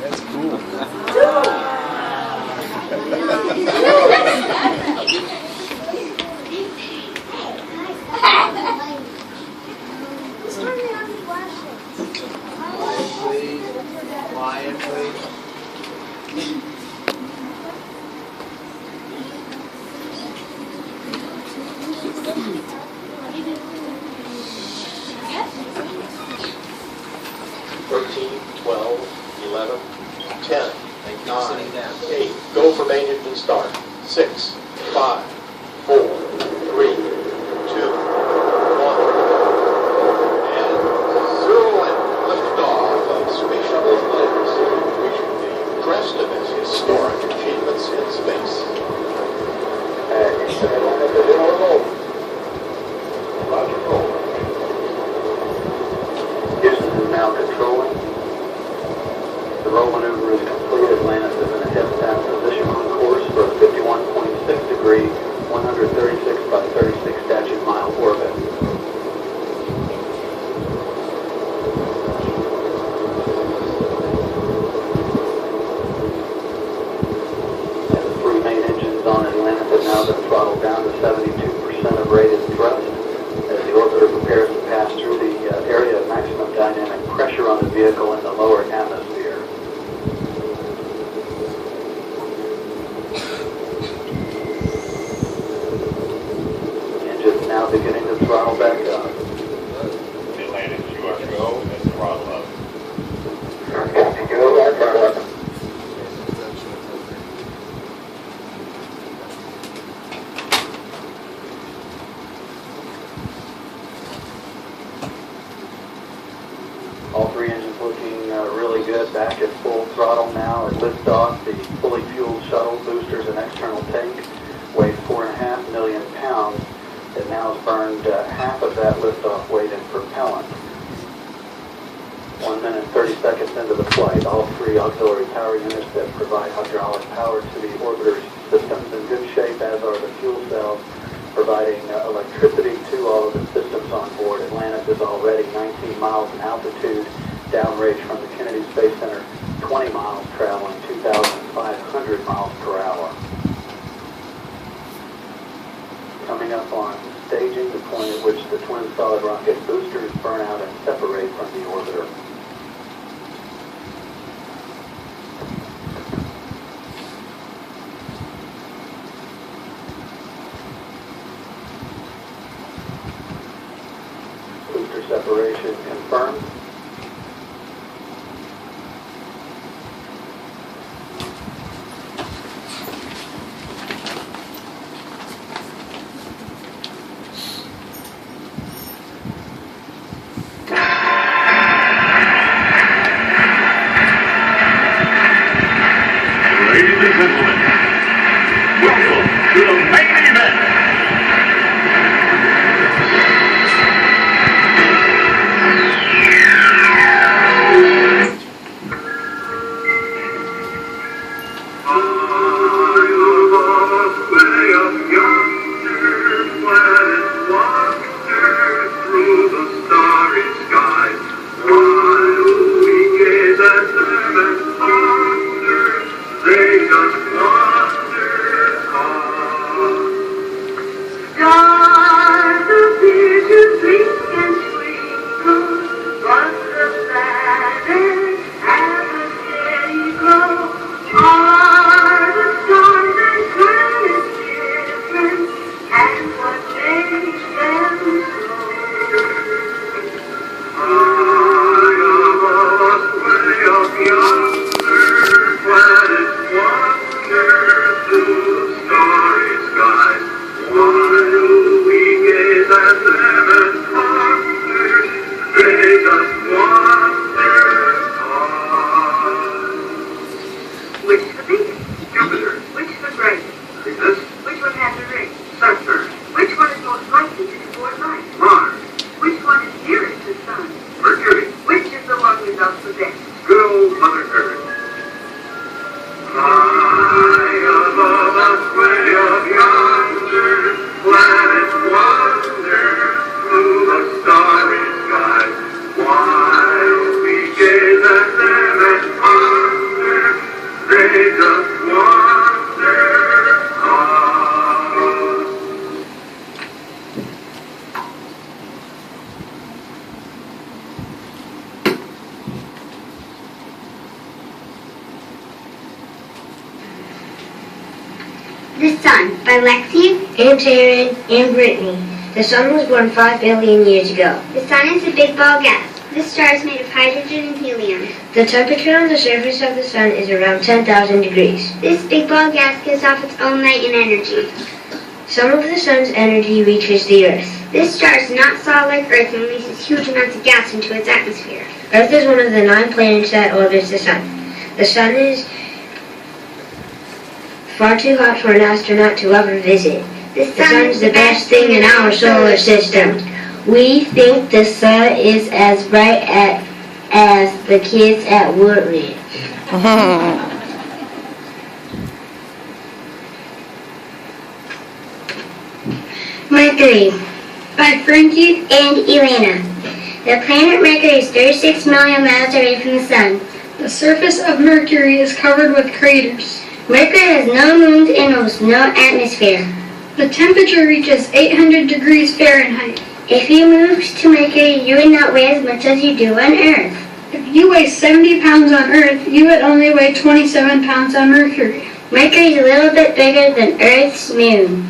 That's cool. Quietly. 13, 12, 11, 10, 9, 8. Go for main engine start. 6, 5, 4, 3, 2, 1. And 0 and liftoff of Space Shuttle Lexis, reaching the crest of its historic achievements in space. Roger, roll. Houston is now controlling. The roll maneuver is complete. Atlantis is in a head-down position on course for a 51.6 degree, 136 by 36 statute mile orbit. And the 3 main engines on Atlantis have now been throttled down to 72% of rated thrust as the orbiter prepares to pass through the area of maximum dynamic pressure on the vehicle in the lower atmosphere. The engine's now beginning to throttle back up. Atlantis, you are to go and throttle up. Copy, go, throttle up. All 3 engines looking really good, back at full throttle now at liftoff. The fully fueled shuttle, boosters, and external tank weighed 4.5 million pounds. It now has burned half of that liftoff weight in propellant. 1 minute 30 seconds into the flight, all 3 auxiliary power units that provide hydraulic power to the orbiter's systems in good shape, as are the fuel cells, providing electricity to all of the systems on board. Atlantis is already 19 miles in altitude, downrange from the Kennedy Space Center, 20 miles, traveling 2,500 miles per hour. Coming up on staging, the point at which the twin solid rocket boosters burn out and separate from the orbiter. Booster separation confirmed. Ladies and gentlemen, welcome to the main event. While we gaze at them and ponder, The Sun by Lexis and Taryn and Brittany. The sun was born 5 billion years ago. The Sun is a big ball gas. This star is made of hydrogen and helium. The temperature on the surface of the sun is around 10,000 degrees. This big ball gas gives off its own light and energy. Some of the sun's energy reaches the earth. This star is not solid like Earth and releases huge amounts of gas into its atmosphere. Earth is one of the 9 planets that orbits the sun. The sun is far too hot for an astronaut to ever visit. The sun is the best thing in our solar system. We think the sun is as bright as the kids at Woodridge. Mercury by Frankie and Elena. The planet Mercury is 36 million miles away from the sun. The surface of Mercury is covered with craters. Mercury has no moons and almost no atmosphere. The temperature reaches 800 degrees Fahrenheit. If you moved to Mercury, you would not weigh as much as you do on Earth. If you weigh 70 pounds on Earth, you would only weigh 27 pounds on Mercury. Mercury is a little bit bigger than Earth's moon.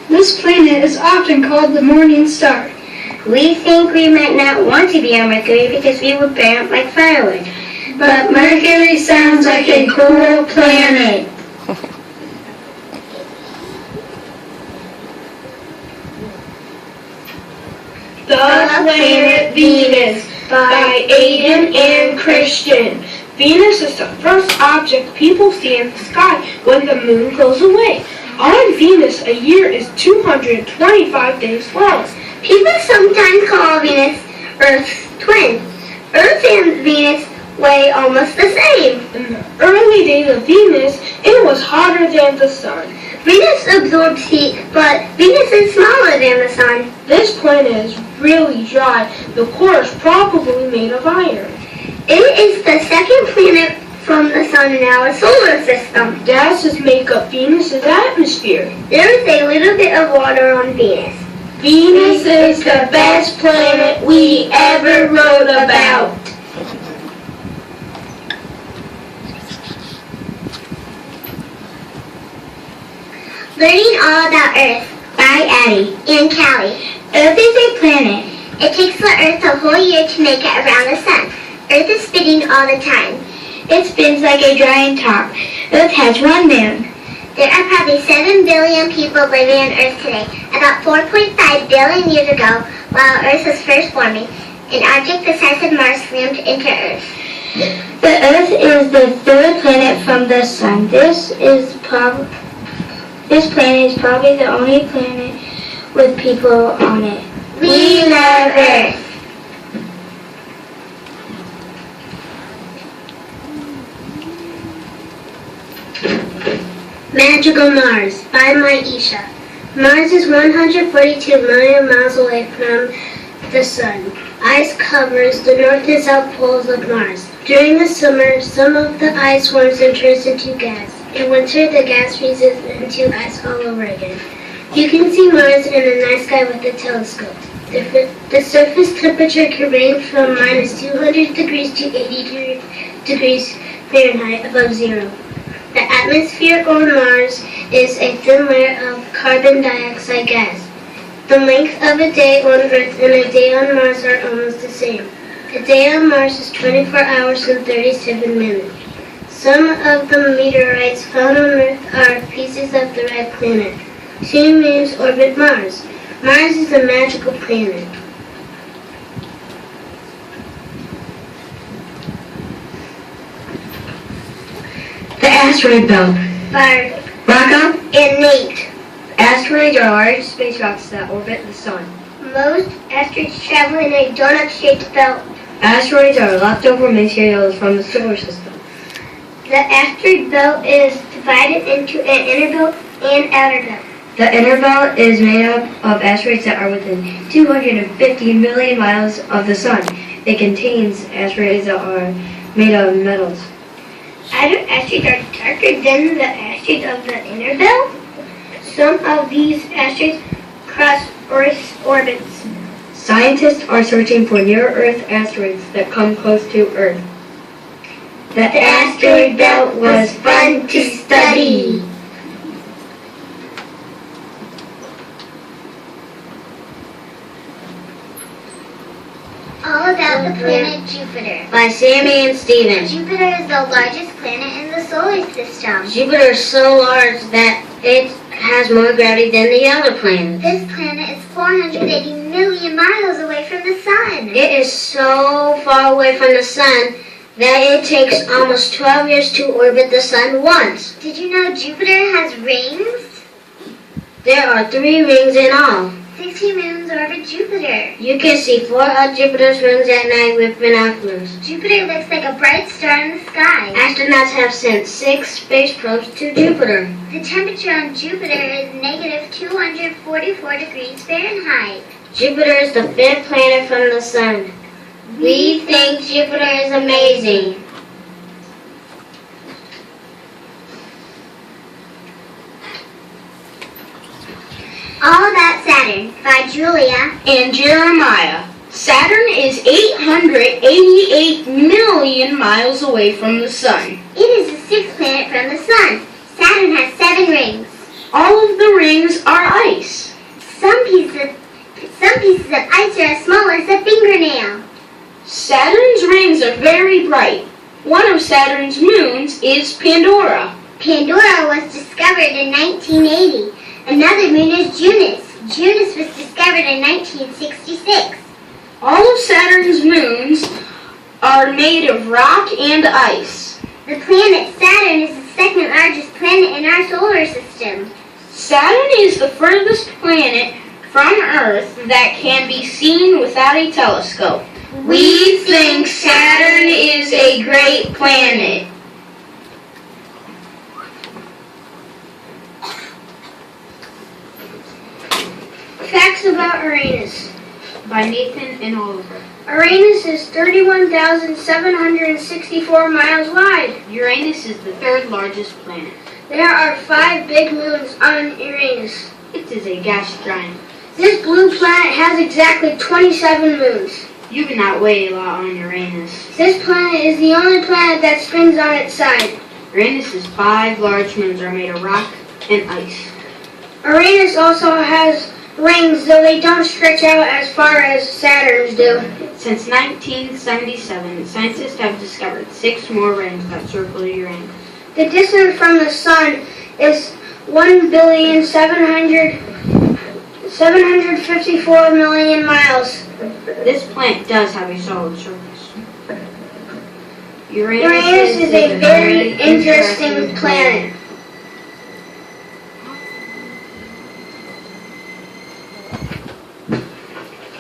This planet is often called the morning star. We think we might not want to be on Mercury because we would burn up like firewood. But Mercury sounds like a cool planet. The Planet Venus by Aiden and Christian. Venus is the first object people see in the sky when the moon goes away. On Venus, a year is 225 days long. People sometimes call Venus Earth's twin. Earth and Venus weigh almost the same. In the early days of Venus, it was hotter than the sun. Venus absorbs heat, but Venus is smaller than the sun. This planet is really dry. The core is probably made of iron. It is the second planet from the sun in our solar system. Gases make up Venus's atmosphere. There is a little bit of water on Venus. Venus is the best planet we ever wrote about. Learning All About Earth by Addie and Callie. Earth is a planet. It takes the Earth a whole year to make it around the sun. Earth is spinning all the time. It spins like a drying top. Earth has 1 moon. There are probably 7 billion people living on Earth today. About 4.5 billion years ago, while Earth was first forming, an object the size of Mars slammed into Earth. The Earth is the 3rd planet from the sun. This planet is probably the only planet with people on it. We love Earth. Magical Mars by Maisha. Mars is 142 million miles away from the sun. Ice covers the north and south poles of Mars. During the summer, some of the ice forms and turns into gas. In winter, the gas freezes into ice all over again. You can see Mars in the night sky with a telescope. The surface temperature can range from minus 200 degrees to 80 degrees Fahrenheit above zero. The atmosphere on Mars is a thin layer of carbon dioxide gas. The length of a day on Earth and a day on Mars are almost the same. A day on Mars is 24 hours and 37 minutes. Some of the meteorites found on Earth are pieces of the red planet. 2 moons orbit Mars. Mars is a magical planet. The asteroid belt. By Rocco? and Nate. Asteroids are large space rocks that orbit the sun. Most asteroids travel in a donut-shaped belt. Asteroids are leftover materials from the solar system. The asteroid belt is divided into an inner belt and outer belt. The inner belt is made up of asteroids that are within 250 million miles of the sun. It contains asteroids that are made of metals. Outer asteroids are darker than the asteroids of the inner belt. Some of these asteroids cross Earth's orbits. Scientists are searching for near-Earth asteroids that come close to Earth. The asteroid belt was fun to study. All about the planet Jupiter. By Sammy and Steven. Jupiter is the largest planet in the solar system. Jupiter is so large that it has more gravity than the other planets. This planet is 480 million miles away from the sun. It is so far away from the sun that it takes almost 12 years to orbit the sun once. Did you know Jupiter has rings? There are 3 rings in all. 60 moons orbit Jupiter. You can see 4 of Jupiter's rings at night with binoculars. Jupiter looks like a bright star in the sky. Astronauts have sent 6 space probes to Jupiter. The temperature on Jupiter is negative 244 degrees Fahrenheit. Jupiter is the 5th planet from the sun. We think Jupiter is amazing. All About Saturn by Julia and Jeremiah. Saturn is 888 million miles away from the sun. It is the 6th planet from the sun. Saturn has 7 rings. All of the rings are ice. Some pieces of ice are as small as a fingernail. Saturn's rings are very bright. One of Saturn's moons is Pandora. Pandora was discovered in 1980. Another moon is Junus. Junus was discovered in 1966. All of Saturn's moons are made of rock and ice. The planet Saturn is the 2nd largest planet in our solar system. Saturn is the furthest planet from Earth that can be seen without a telescope. We think Saturn is a great planet. Facts about Uranus. By Nathan and Oliver. Uranus is 31,764 miles wide. Uranus is the 3rd largest planet. There are 5 big moons on Uranus. It is a gas giant. This blue planet has exactly 27 moons. You cannot weigh a lot on Uranus. This planet is the only planet that spins on its side. Uranus's 5 large moons are made of rock and ice. Uranus also has rings, though they don't stretch out as far as Saturn's do. Since 1977, scientists have discovered 6 more rings that circle Uranus. The distance from the sun is 1,754 million miles. This planet does have a solid surface. Uranus is a very interesting planet.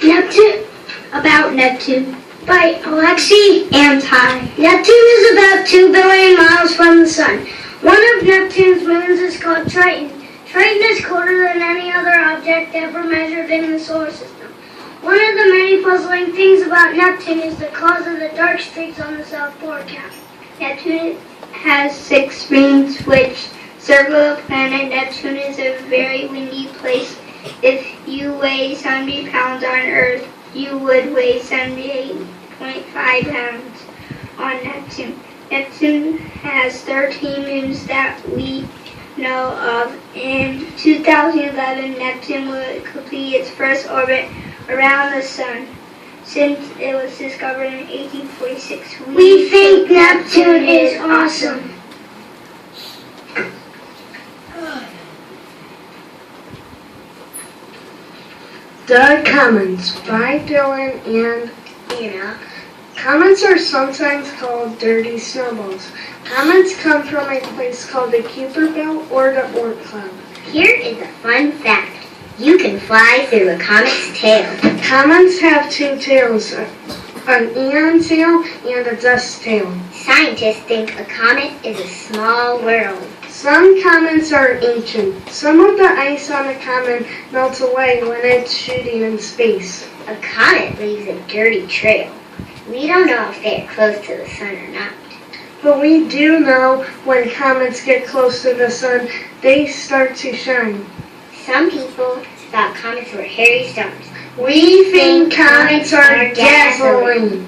Neptune. About Neptune. By Lexis And Ty. Neptune is about 2 billion miles from the sun. One of Neptune's moons is called Triton. Triton is colder than any other object ever measured in the solar system. One of the many puzzling things about Neptune is the cause of the dark streaks on the south pole cap. Neptune has 6 rings which circle the planet. Neptune is a very windy place. If you weigh 70 pounds on Earth, you would weigh 78.5 pounds on Neptune. Neptune has 13 moons that we know of. In 2011, Neptune would complete its first orbit around the sun. Since it was discovered in 1846, We think Neptune is awesome. The Comets by Dylan and Anna. Comets are sometimes called dirty snowballs. Comets come from a place called the Kuiper Belt or the Oort Cloud. Here is a fun fact. You can fly through a comet's tail. Comets have 2 tails, an ion tail and a dust tail. Scientists think a comet is a small world. Some comets are ancient. Some of the ice on a comet melts away when it's shooting in space. A comet leaves a dirty trail. We don't know if they are close to the sun or not. But we do know when comets get close to the sun, they start to shine. Some people thought comets were hairy stars. We think comets are gasoline.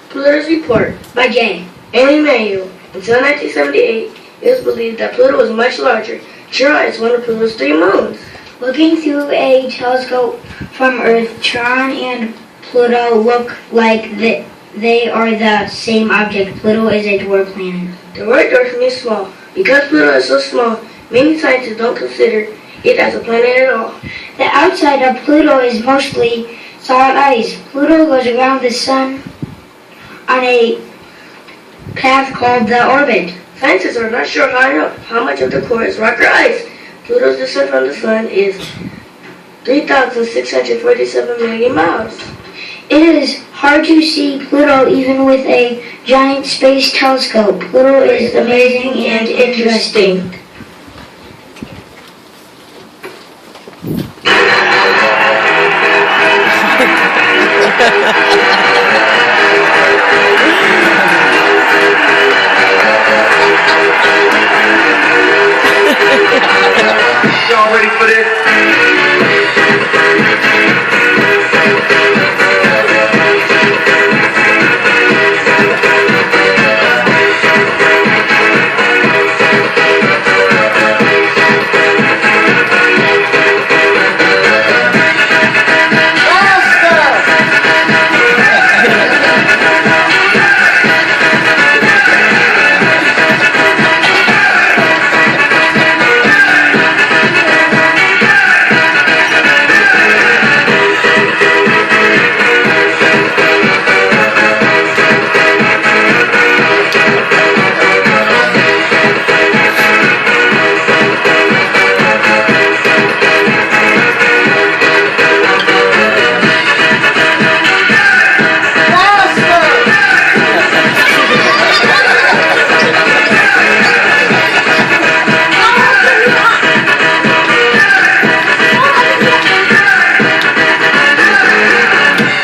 Pluto's Report by Jane. Amy Mayu. Until 1978, It is believed that Pluto is much larger. Charon is one of Pluto's 3 moons. Looking through a telescope from Earth, Charon and Pluto look like they are the same object. Pluto is a dwarf planet. The word dwarf means small. Because Pluto is so small, many scientists don't consider it as a planet at all. The outside of Pluto is mostly solid ice. Pluto goes around the Sun on a path called the orbit. Scientists are not sure how much of the core is rock or ice. Pluto's distance from the Sun is 3,647 million miles. It is hard to see Pluto even with a giant space telescope. Pluto is amazing and interesting. Y'all ready for this?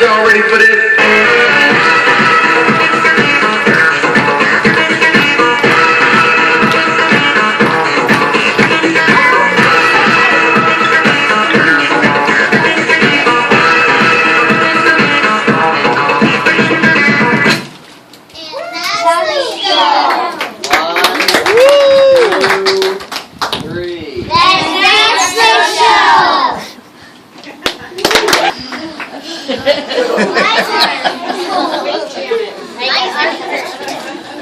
Y'all ready for this?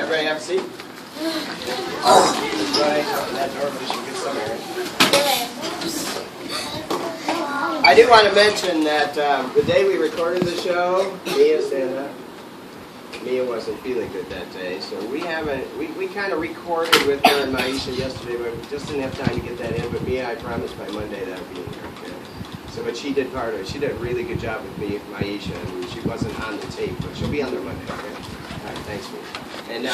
Everybody have a seat? I do want to mention that the day we recorded the show, Mia wasn't feeling good that day, so we kind of recorded with her and Maisha yesterday, but we just didn't have time to get that in. But Mia, I promised by Monday that would be in here. Okay? So, but she did part of it. She did a really good job with me, Maisha, and she wasn't on the tape, but she'll be on there Monday. Okay? All right, thanks, Mia. And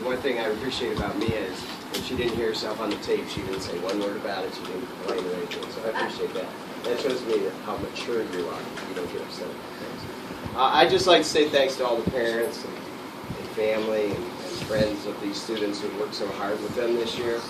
one thing I appreciate about Mia is when she didn't hear herself on the tape, she didn't say one word about it. She didn't complain or anything. So I appreciate that. That shows me how mature you are. You don't get upset about things. I'd just like to say thanks to all the parents and family and friends of these students who worked so hard with them this year.